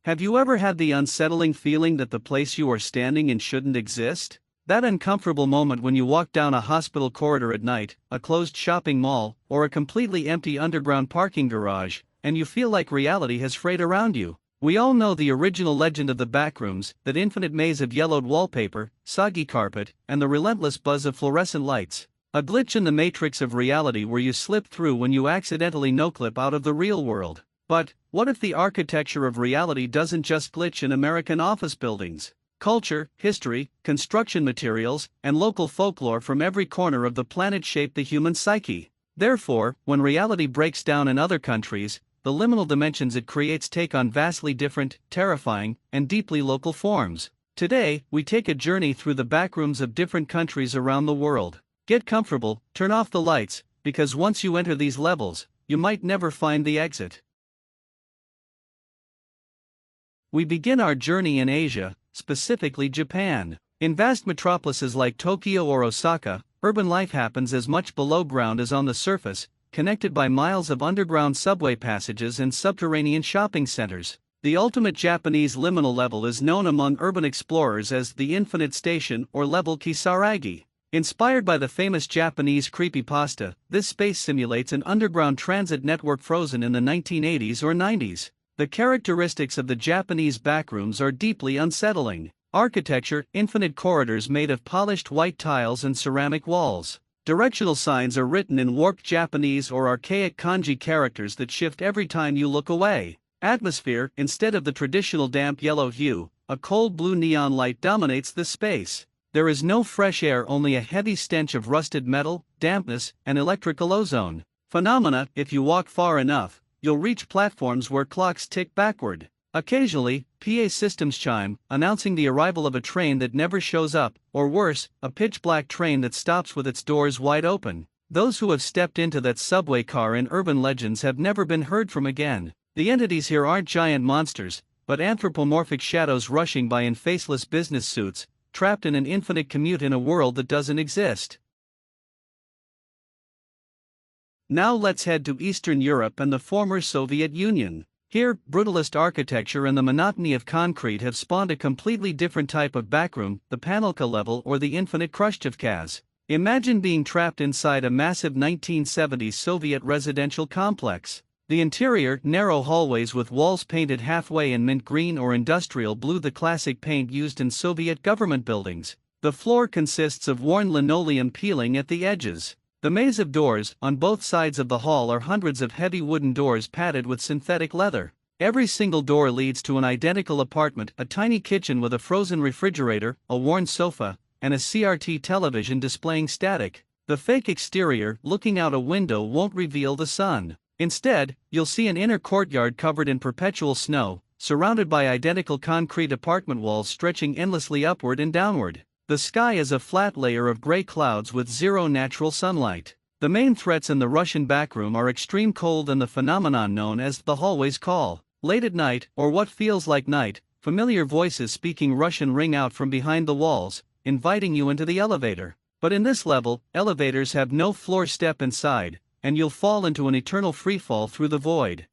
Have you ever had the unsettling feeling that the place you are standing in shouldn't exist? That uncomfortable moment when you walk down a hospital corridor at night, a closed shopping mall, or a completely empty underground parking garage, and you feel like reality has frayed around you. We all know the original legend of the Backrooms, that infinite maze of yellowed wallpaper, soggy carpet, and the relentless buzz of fluorescent lights. A glitch in the matrix of reality where you slip through when you accidentally no-clip out of the real world. But what if the architecture of reality doesn't just glitch in American office buildings? Culture, history, construction materials, and local folklore from every corner of the planet shape the human psyche. Therefore, when reality breaks down in other countries, the liminal dimensions it creates take on vastly different, terrifying, and deeply local forms. Today, we take a journey through the backrooms of different countries around the world. Get comfortable, turn off the lights, because once you enter these levels, you might never find the exit. We begin our journey in Asia, specifically Japan. In vast metropolises like Tokyo or Osaka, urban life happens as much below ground as on the surface, connected by miles of underground subway passages and subterranean shopping centers. The ultimate Japanese liminal level is known among urban explorers as the Infinite Station or level Kisaragi. Inspired by the famous Japanese creepypasta, this space simulates an underground transit network frozen in the 1980s or 90s. The characteristics of the Japanese backrooms are deeply unsettling. Architecture: infinite corridors made of polished white tiles and ceramic walls. Directional signs are written in warped Japanese or archaic kanji characters that shift every time you look away. Atmosphere: instead of the traditional damp yellow hue, a cold blue neon light dominates the space. There is no fresh air, only a heavy stench of rusted metal, dampness, and electrical ozone. Phenomena: if you walk far enough, you'll reach platforms where clocks tick backward. Occasionally, PA systems chime, announcing the arrival of a train that never shows up, or worse, a pitch-black train that stops with its doors wide open. Those who have stepped into that subway car in urban legends have never been heard from again. The entities here aren't giant monsters, but anthropomorphic shadows rushing by in faceless business suits, trapped in an infinite commute in a world that doesn't exist. Now let's head to Eastern Europe and the former Soviet Union. Here, brutalist architecture and the monotony of concrete have spawned a completely different type of backroom, the panelka level or the infinite Khrushchevkaz. Imagine being trapped inside a massive 1970s Soviet residential complex. The interior: narrow hallways with walls painted halfway in mint green or industrial blue, the classic paint used in Soviet government buildings. The floor consists of worn linoleum peeling at the edges. The maze of doors on both sides of the hall are hundreds of heavy wooden doors padded with synthetic leather. Every single door leads to an identical apartment: a tiny kitchen with a frozen refrigerator, a worn sofa, and a CRT television displaying static. The fake exterior, looking out a window, won't reveal the sun. Instead, you'll see an inner courtyard covered in perpetual snow, surrounded by identical concrete apartment walls stretching endlessly upward and downward. The sky is a flat layer of gray clouds with zero natural sunlight. The main threats in the Russian backroom are extreme cold and the phenomenon known as the hallway's call. Late at night, or what feels like night, familiar voices speaking Russian ring out from behind the walls, inviting you into the elevator. But in this level, elevators have no floor step inside, and you'll fall into an eternal freefall through the void.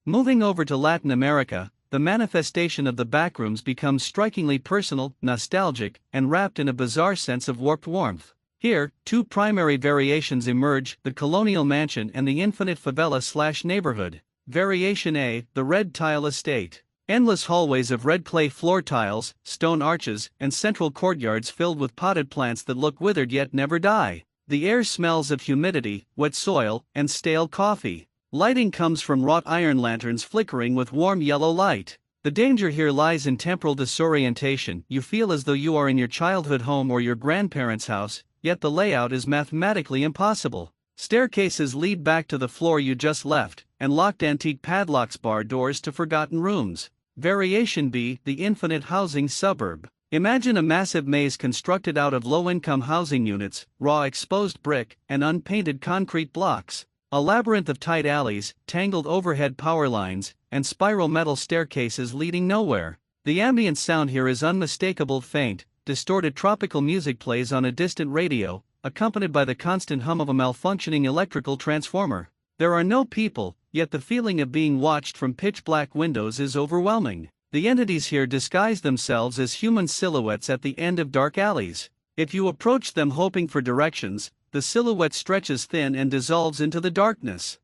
Moving over to Latin America, the manifestation of the backrooms becomes strikingly personal, nostalgic, and wrapped in a bizarre sense of warped warmth. Here, two primary variations emerge: the colonial mansion and the infinite favela/neighborhood. Variation A: the red tile estate. Endless hallways of red clay floor tiles, stone arches, and central courtyards filled with potted plants that look withered yet never die. The air smells of humidity, wet soil, and stale coffee. Lighting comes from wrought iron lanterns flickering with warm yellow light. The danger here lies in temporal disorientation. You feel as though you are in your childhood home or your grandparents' house, yet the layout is mathematically impossible. Staircases lead back to the floor you just left, and locked antique padlocks bar doors to forgotten rooms. Variation B: the infinite housing suburb. Imagine a massive maze constructed out of low-income housing units, raw exposed brick, and unpainted concrete blocks. A labyrinth of tight alleys, tangled overhead power lines, and spiral metal staircases leading nowhere. The ambient sound here is unmistakable: faint, distorted tropical music plays on a distant radio, accompanied by the constant hum of a malfunctioning electrical transformer. There are no people, yet the feeling of being watched from pitch-black windows is overwhelming. The entities here disguise themselves as human silhouettes at the end of dark alleys. If you approach them hoping for directions, the silhouette stretches thin and dissolves into the darkness.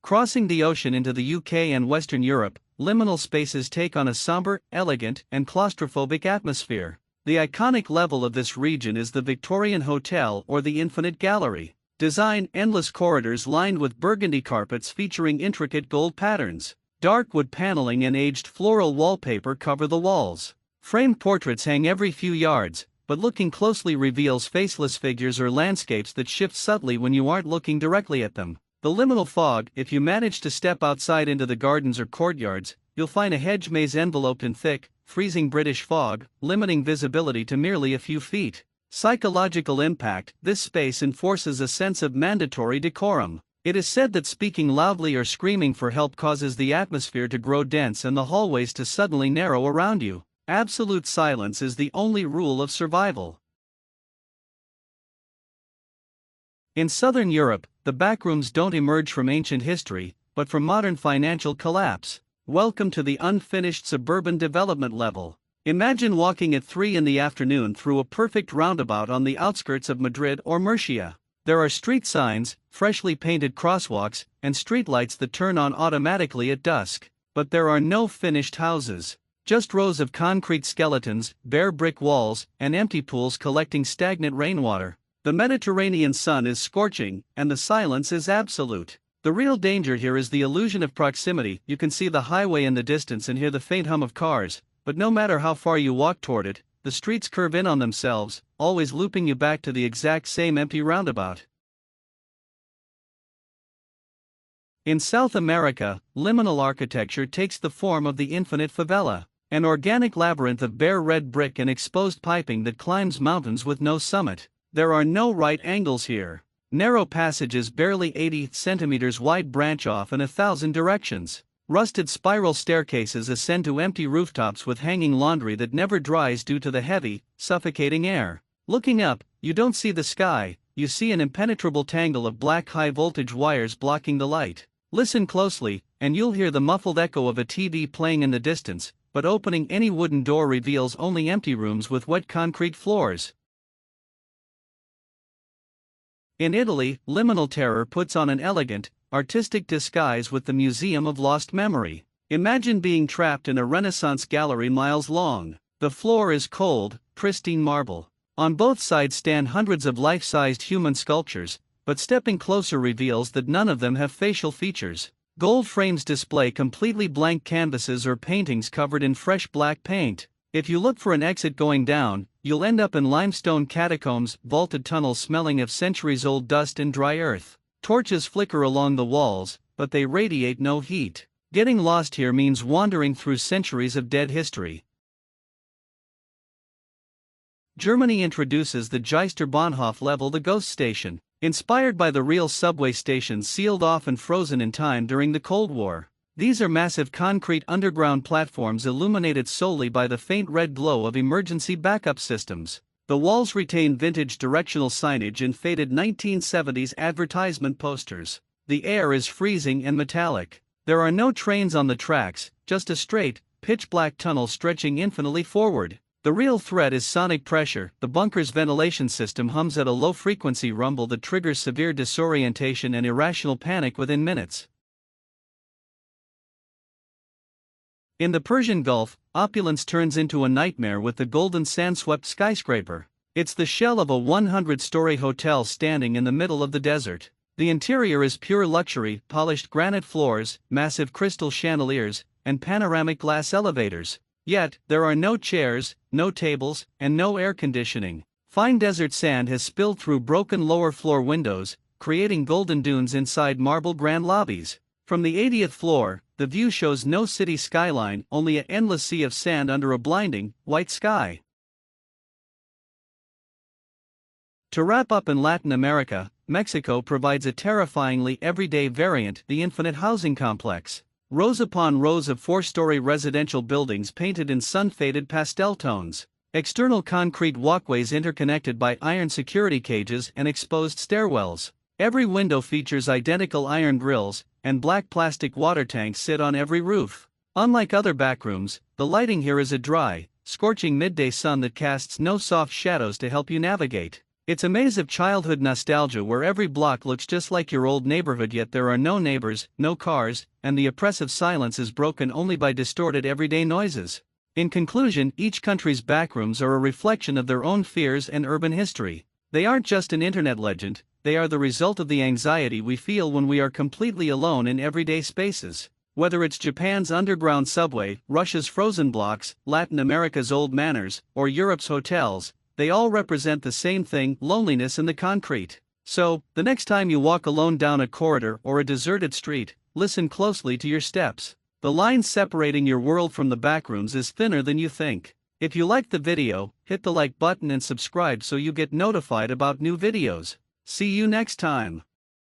Crossing the ocean into the UK and Western Europe, liminal spaces take on a somber, elegant, and claustrophobic atmosphere. The iconic level of this region is the Victorian Hotel or the Infinite Gallery. Design endless corridors lined with burgundy carpets featuring intricate gold patterns. Dark wood paneling and aged floral wallpaper cover the walls. Framed portraits hang every few yards, but looking closely reveals faceless figures or landscapes that shift subtly when you aren't looking directly at them. The liminal fog: if you manage to step outside into the gardens or courtyards, you'll find a hedge maze enveloped in thick, freezing British fog, limiting visibility to merely a few feet. Psychological impact: this space enforces a sense of mandatory decorum. It is said that speaking loudly or screaming for help causes the atmosphere to grow dense and the hallways to suddenly narrow around you. Absolute silence is the only rule of survival. In southern Europe, the backrooms don't emerge from ancient history, but from modern financial collapse. Welcome to the unfinished suburban development level. Imagine walking at 3 in the afternoon through a perfect roundabout on the outskirts of Madrid or Murcia. There are street signs, freshly painted crosswalks, and streetlights that turn on automatically at dusk. But there are no finished houses. Just rows of concrete skeletons, bare brick walls, and empty pools collecting stagnant rainwater. The Mediterranean sun is scorching, and the silence is absolute. The real danger here is the illusion of proximity. You can see the highway in the distance and hear the faint hum of cars, but no matter how far you walk toward it, the streets curve in on themselves, always looping you back to the exact same empty roundabout. In South America, liminal architecture takes the form of the infinite favela, an organic labyrinth of bare red brick and exposed piping that climbs mountains with no summit. There are no right angles here. Narrow passages barely 80 centimeters wide branch off in 1,000 directions. Rusted spiral staircases ascend to empty rooftops with hanging laundry that never dries due to the heavy, suffocating air. Looking up, you don't see the sky, you see an impenetrable tangle of black high-voltage wires blocking the light. Listen closely, and you'll hear the muffled echo of a TV playing in the distance, but opening any wooden door reveals only empty rooms with wet concrete floors. In Italy, liminal terror puts on an elegant, artistic disguise with the Museum of Lost Memory. Imagine being trapped in a Renaissance gallery miles long. The floor is cold, pristine marble. On both sides stand hundreds of life-sized human sculptures, but stepping closer reveals that none of them have facial features. Gold frames display completely blank canvases or paintings covered in fresh black paint. If you look for an exit going down, you'll end up in limestone catacombs, vaulted tunnels smelling of centuries-old dust and dry earth. Torches flicker along the walls, but they radiate no heat. Getting lost here means wandering through centuries of dead history. Germany introduces the Geisterbahnhof level, the ghost station, inspired by the real subway stations sealed off and frozen in time during the Cold War. These are massive concrete underground platforms illuminated solely by the faint red glow of emergency backup systems. The walls retain vintage directional signage and faded 1970s advertisement posters. The air is freezing and metallic. There are no trains on the tracks, just a straight, pitch-black tunnel stretching infinitely forward. The real threat is sonic pressure. The bunker's ventilation system hums at a low-frequency rumble that triggers severe disorientation and irrational panic within minutes. In the Persian Gulf, opulence turns into a nightmare with the golden sand-swept skyscraper. It's the shell of a 100-story hotel standing in the middle of the desert. The interior is pure luxury: polished granite floors, massive crystal chandeliers, and panoramic glass elevators. Yet, there are no chairs, no tables, and no air conditioning. Fine desert sand has spilled through broken lower-floor windows, creating golden dunes inside marble grand lobbies. From the 80th floor, the view shows no city skyline, only an endless sea of sand under a blinding, white sky. To wrap up, in Latin America, Mexico provides a terrifyingly everyday variant: the infinite housing complex. Rows upon rows of 4-story residential buildings painted in sun-faded pastel tones. External concrete walkways interconnected by iron security cages and exposed stairwells. Every window features identical iron grills, and black plastic water tanks sit on every roof. Unlike other backrooms, the lighting here is a dry, scorching midday sun that casts no soft shadows to help you navigate. It's a maze of childhood nostalgia where every block looks just like your old neighborhood, yet there are no neighbors, no cars, and the oppressive silence is broken only by distorted everyday noises. In conclusion, each country's backrooms are a reflection of their own fears and urban history. They aren't just an internet legend, they are the result of the anxiety we feel when we are completely alone in everyday spaces. Whether it's Japan's underground subway, Russia's frozen blocks, Latin America's old manors, or Europe's hotels, they all represent the same thing: loneliness in the concrete. So, the next time you walk alone down a corridor or a deserted street, listen closely to your steps. The line separating your world from the backrooms is thinner than you think. If you liked the video, hit the like button and subscribe so you get notified about new videos. See you next time.